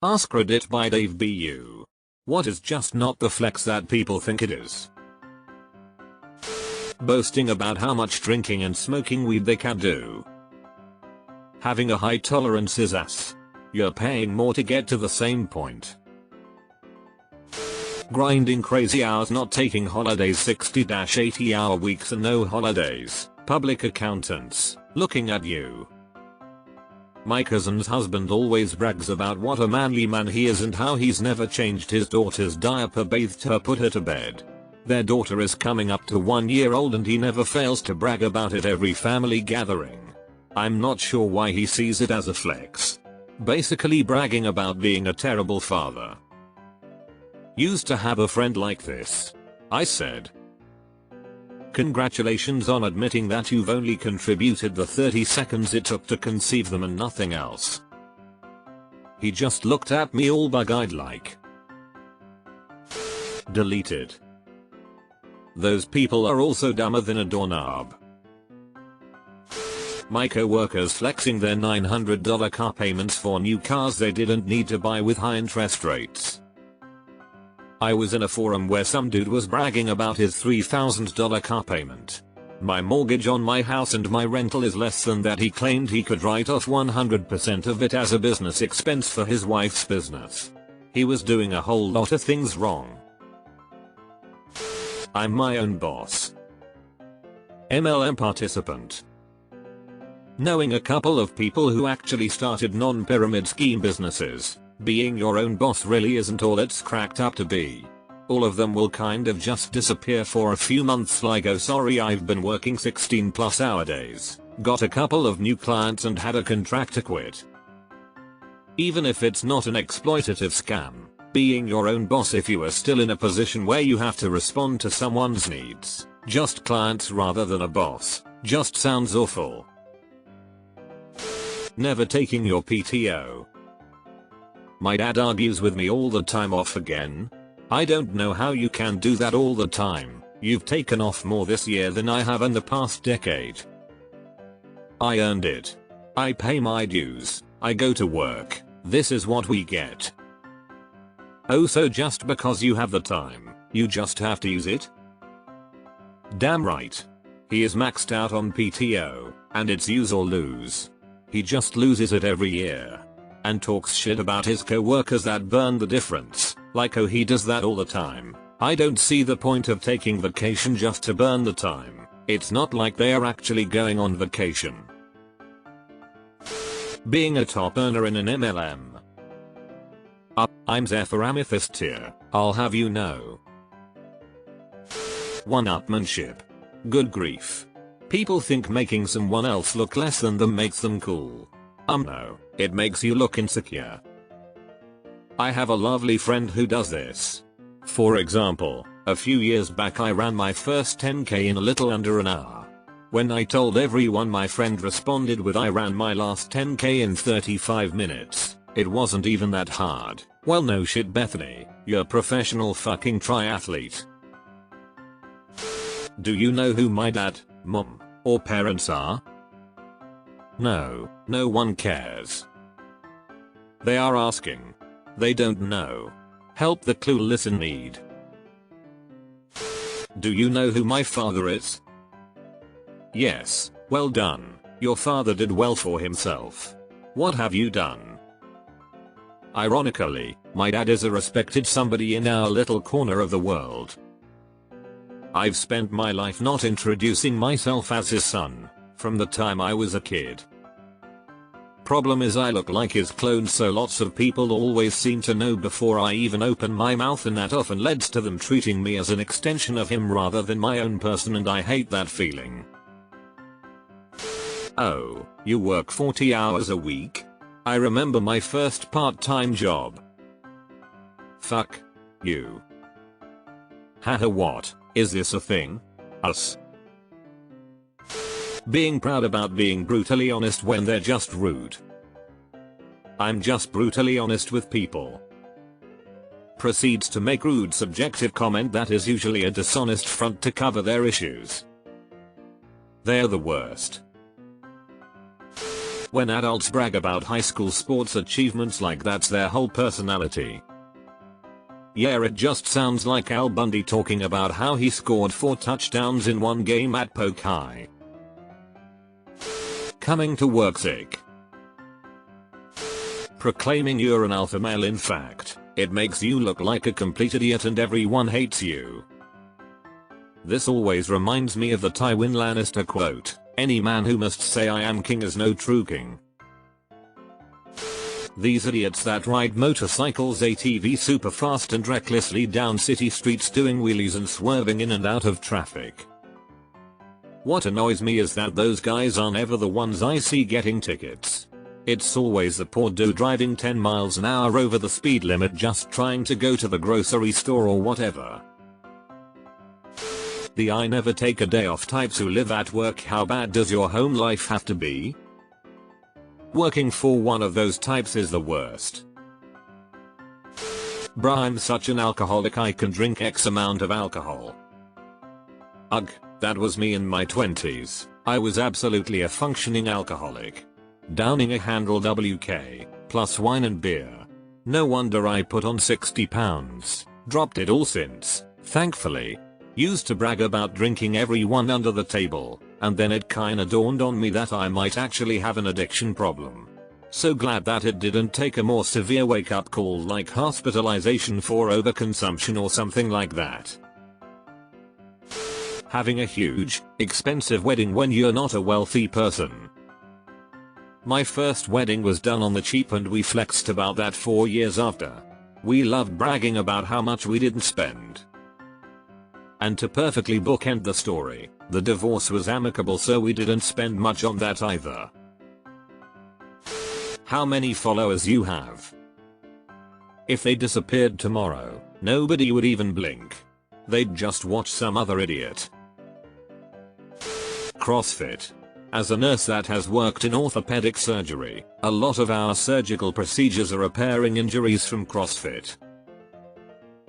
AskReddit by Dave BU. What is just not the flex that people think it is? Boasting about how much drinking and smoking weed they can do. Having a high tolerance is ass. You're paying more to get to the same point. Grinding crazy hours, not taking holidays, 60-80 hour weeks and no holidays. Public accountants, looking at you. My cousin's husband always brags about what a manly man he is and how he's never changed his daughter's diaper, bathed her, put her to bed. Their daughter is coming up to 1 year old and he never fails to brag about it every family gathering. I'm not sure why he sees it as a flex. Basically bragging about being a terrible father. Used to have a friend like this. I said, "Congratulations on admitting that you've only contributed the 30 seconds it took to conceive them and nothing else." He just looked at me all bug-eyed like. Deleted. Those people are also dumber than a doorknob. My co-workers flexing their $900 car payments for new cars they didn't need to buy with high interest rates. I was in a forum where some dude was bragging about his $3,000 car payment. My mortgage on my house and my rental is less than that. He claimed he could write off 100% of it as a business expense for his wife's business. He was doing a whole lot of things wrong. I'm my own boss. MLM participant. Knowing a couple of people who actually started non-pyramid scheme businesses. Being your own boss really isn't all it's cracked up to be. All of them will kind of just disappear for a few months like, "Oh sorry, I've been working 16+ hour days, got a couple of new clients and had a contractor quit." Even if it's not an exploitative scam, being your own boss, if you are still in a position where you have to respond to someone's needs, just clients rather than a boss, just sounds awful. Never taking your PTO. My dad argues with me all the time, "Off again? I don't know how you can do that all the time. You've taken off more this year than I have in the past decade." I earned it. I pay my dues. I go to work. This is what we get. Oh, so just because you have the time, you just have to use it? Damn right. He is maxed out on PTO, and it's use or lose. He just loses it every year. And talks shit about his co-workers that burn the difference, like, "Oh, he does that all the time." I don't see the point of taking vacation just to burn the time. It's not like they are actually going on vacation. Being a top earner in an MLM. I'm Zephyr Amethyst tier, I'll have you know. One-upmanship. Good grief. People think making someone else look less than them makes them cool. No, it makes you look insecure. I have a lovely friend who does this. For example, a few years back I ran my first 10k in a little under an hour. When I told everyone, my friend responded with, "I ran my last 10k in 35 minutes. It wasn't even that hard." Well, no shit, Bethany, you're a professional fucking triathlete. Do you know who my dad, mom, or parents are? No, no one cares. They are asking. They don't know. Help the clueless in need. Do you know who my father is? Yes, well done. Your father did well for himself. What have you done? Ironically, my dad is a respected somebody in our little corner of the world. I've spent my life not introducing myself as his son, from the time I was a kid. Problem is I look like his clone, so lots of people always seem to know before I even open my mouth, and that often leads to them treating me as an extension of him rather than my own person, and I hate that feeling. Oh, you work 40 hours a week? I remember my first part-time job. Fuck you. Haha, what? Is this a thing? Us. Being proud about being brutally honest when they're just rude. I'm just brutally honest with people. Proceeds to make rude subjective comment that is usually a dishonest front to cover their issues. They're the worst. When adults brag about high school sports achievements like that's their whole personality. Yeah, it just sounds like Al Bundy talking about how he scored 4 touchdowns in one game at Polk High. Coming to work sick. Proclaiming you're an alpha male. In fact, it makes you look like a complete idiot and everyone hates you. This always reminds me of the Tywin Lannister quote, "Any man who must say I am king is no true king." These idiots that ride motorcycles ATV super fast and recklessly down city streets doing wheelies and swerving in and out of traffic. What annoys me is that those guys aren't ever the ones I see getting tickets. It's always the poor dude driving 10 miles an hour over the speed limit just trying to go to the grocery store or whatever. The I never take a day off types who live at work. How bad does your home life have to be? Working for one of those types is the worst. Bruh, I'm such an alcoholic, I can drink X amount of alcohol. Ugh, that was me in my 20s. I was absolutely a functioning alcoholic. Downing a handle WK, plus wine and beer. No wonder I put on 60 pounds. Dropped it all since, thankfully. Used to brag about drinking everyone under the table, and then it kinda dawned on me that I might actually have an addiction problem. So glad that it didn't take a more severe wake-up call like hospitalization for overconsumption or something like that. Having a huge, expensive wedding when you're not a wealthy person. My first wedding was done on the cheap and we flexed about that 4 years after. We loved bragging about how much we didn't spend. And to perfectly bookend the story, the divorce was amicable so we didn't spend much on that either. How many followers you have? If they disappeared tomorrow, nobody would even blink. They'd just watch some other idiot. CrossFit. As a nurse that has worked in orthopedic surgery, a lot of our surgical procedures are repairing injuries from CrossFit.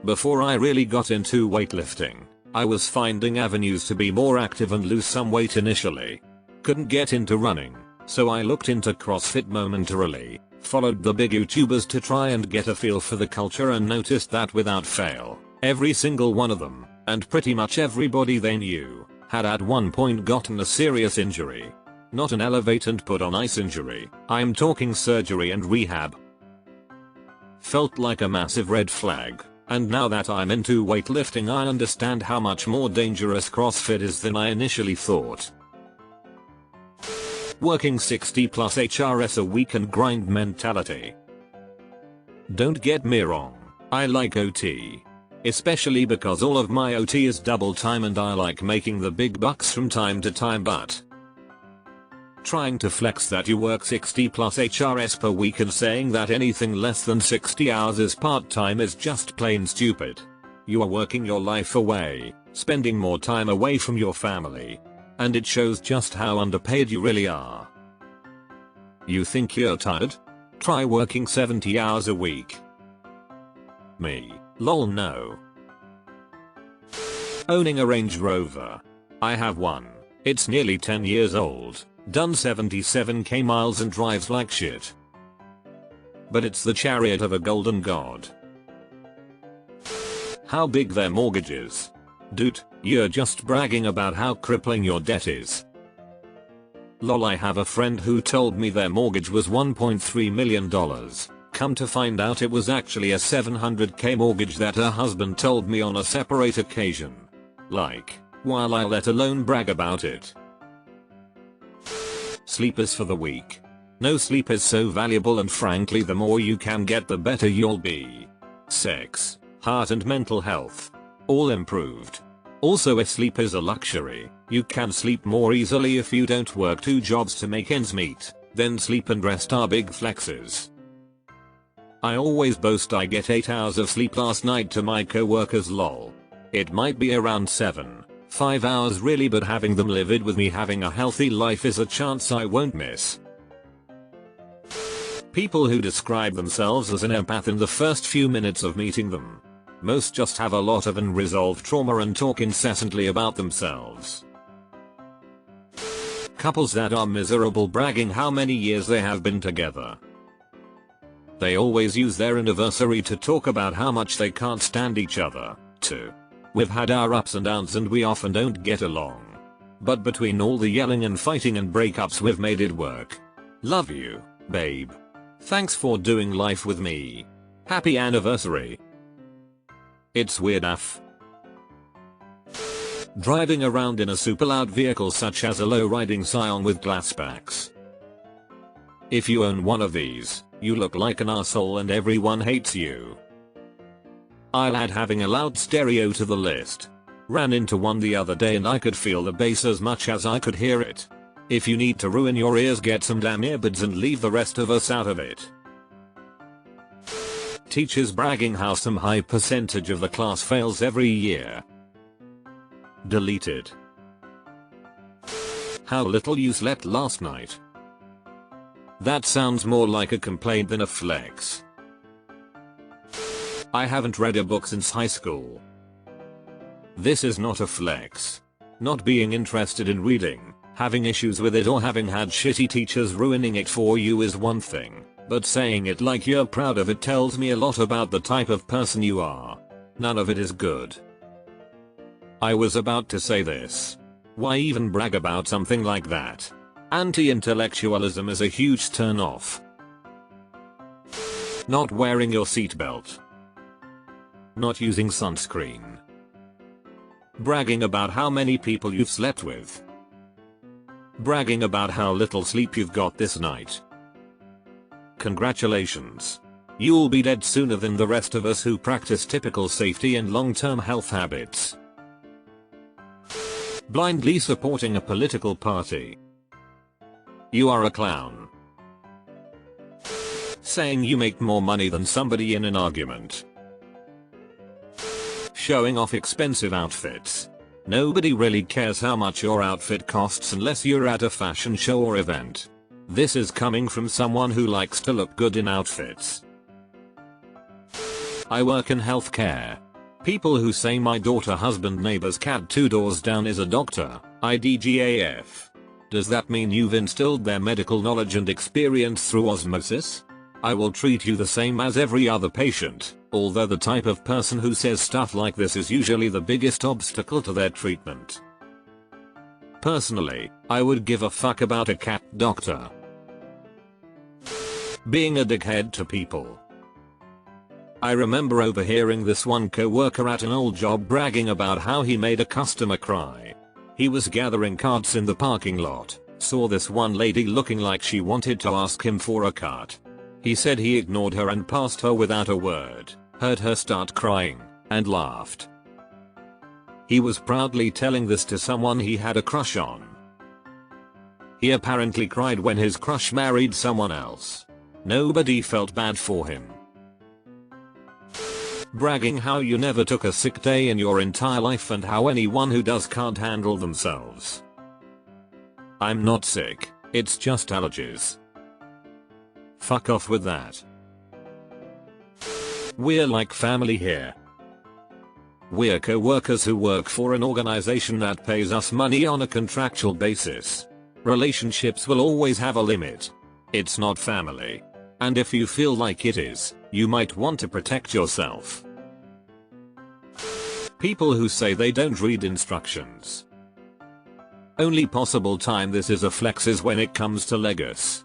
Before I really got into weightlifting, I was finding avenues to be more active and lose some weight initially. Couldn't get into running, so I looked into CrossFit momentarily, followed the big YouTubers to try and get a feel for the culture and noticed that without fail, every single one of them, and pretty much everybody they knew, had at one point gotten a serious injury. Not an elevate and put on ice injury, I'm talking surgery and rehab. Felt like a massive red flag. And now that I'm into weightlifting I understand how much more dangerous CrossFit is than I initially thought. Working 60 plus HRS a week and grind mentality. Don't get me wrong, I like OT. Especially because all of my OT is double time and I like making the big bucks from time to time, but trying to flex that you work 60 plus HRS per week and saying that anything less than 60 hours is part-time is just plain stupid. You are working your life away, spending more time away from your family. And it shows just how underpaid you really are. You think you're tired? Try working 70 hours a week. Me. Lol, no. Owning a Range Rover. I have one. It's nearly 10 years old. Done 77k miles and drives like shit. But it's the chariot of a golden god. How big their mortgage is. Dude, you're just bragging about how crippling your debt is. Lol, I have a friend who told me their mortgage was $1.3 million. Come to find out it was actually a $700k mortgage that her husband told me on a separate occasion. Like, while I let alone brag about it. Sleepers for the week. No sleep is so valuable and frankly the more you can get the better you'll be. Sex, heart and mental health. All improved. Also if sleep is a luxury, you can sleep more easily if you don't work 2 jobs to make ends meet, then sleep and rest are big flexes. I always boast I get 8 hours of sleep last night to my co-workers lol. It might be around 5 hours really, but having them livid with me having a healthy life is a chance I won't miss. People who describe themselves as an empath in the first few minutes of meeting them. Most just have a lot of unresolved trauma and talk incessantly about themselves. couples that are miserable bragging how many years they have been together. They always use their anniversary to talk about how much they can't stand each other, too. We've had our ups and downs and we often don't get along. But between all the yelling and fighting and breakups we've made it work. Love you, babe. Thanks for doing life with me. Happy anniversary. It's weird af. Driving around in a super loud vehicle such as a low-riding Scion with glass backs. If you own one of these, you look like an asshole and everyone hates you. I'll add having a loud stereo to the list. Ran into one the other day and I could feel the bass as much as I could hear it. If you need to ruin your ears, get some damn earbuds and leave the rest of us out of it. Teachers bragging how some high percentage of the class fails every year. Deleted. How little you slept last night. That sounds more like a complaint than a flex. I haven't read a book since high school. This is not a flex. Not being interested in reading, having issues with it or having had shitty teachers ruining it for you is one thing, but saying it like you're proud of it tells me a lot about the type of person you are. None of it is good. I was about to say this. Why even brag about something like that? Anti-intellectualism is a huge turn off. Not wearing your seatbelt. Not using sunscreen. Bragging about how many people you've slept with. Bragging about how little sleep you've got this night. Congratulations. You'll be dead sooner than the rest of us who practice typical safety and long-term health habits. Blindly supporting a political party. You are a clown. Saying you make more money than somebody in an argument. Showing off expensive outfits. Nobody really cares how much your outfit costs unless you're at a fashion show or event. This is coming from someone who likes to look good in outfits. I work in healthcare. People who say my daughter husband neighbor's cat 2 doors down is a doctor, IDGAF. Does that mean you've instilled their medical knowledge and experience through osmosis? I will treat you the same as every other patient, although the type of person who says stuff like this is usually the biggest obstacle to their treatment. Personally, I would give a fuck about a cat doctor. Being a dickhead to people. I remember overhearing this one co-worker at an old job bragging about how he made a customer cry. He was gathering carts in the parking lot, saw this one lady looking like she wanted to ask him for a cart. He said he ignored her and passed her without a word, heard her start crying, and laughed. He was proudly telling this to someone he had a crush on. He apparently cried when his crush married someone else. Nobody felt bad for him. Bragging how you never took a sick day in your entire life and how anyone who does can't handle themselves. I'm not sick, it's just allergies. Fuck off with that. We're like family here. We're co-workers who work for an organization that pays us money on a contractual basis. Relationships will always have a limit. It's not family. And if you feel like it is, you might want to protect yourself. People who say they don't read instructions. Only possible time this is a flex is when it comes to Legos.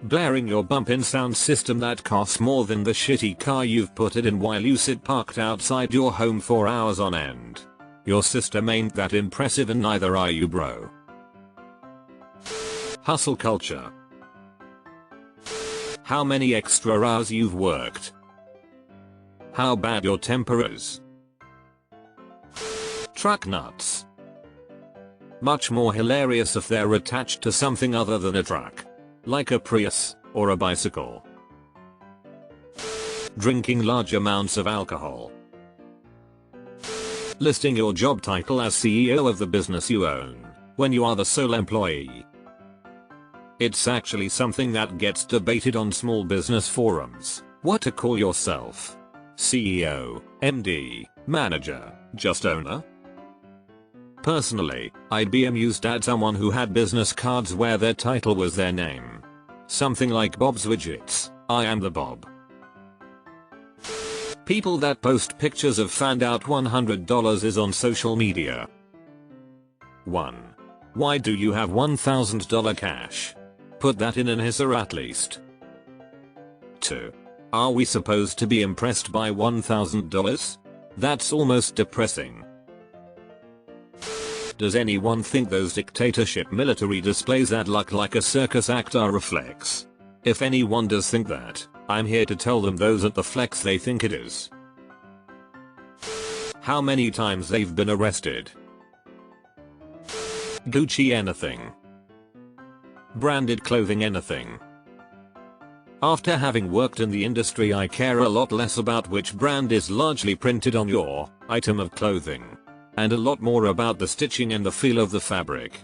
Blaring your bump-in sound system that costs more than the shitty car you've put it in while you sit parked outside your home for hours on end. Your system ain't that impressive and neither are you, bro. Hustle culture. How many extra hours you've worked. How bad your temper is. Truck nuts. Much more hilarious if they're attached to something other than a truck. Like a Prius, or a bicycle. Drinking large amounts of alcohol. Listing your job title as CEO of the business you own, when you are the sole employee. It's actually something that gets debated on small business forums. What to call yourself? CEO, MD, manager, just owner? Personally, I'd be amused at someone who had business cards where their title was their name. Something like Bob's Widgets, I am the Bob. People that post pictures of found out $100 is on social media. 1. Why do you have $1,000 cash? Put that in an ISA at least. 2. Are we supposed to be impressed by $1,000? That's almost depressing. Does anyone think those dictatorship military displays add luck like a circus act are a flex? If anyone does think that, I'm here to tell them those at the flex they think it is. How many times they've been arrested? Gucci anything. Branded clothing anything. After having worked in the industry, I care a lot less about which brand is largely printed on your item of clothing, and a lot more about the stitching and the feel of the fabric.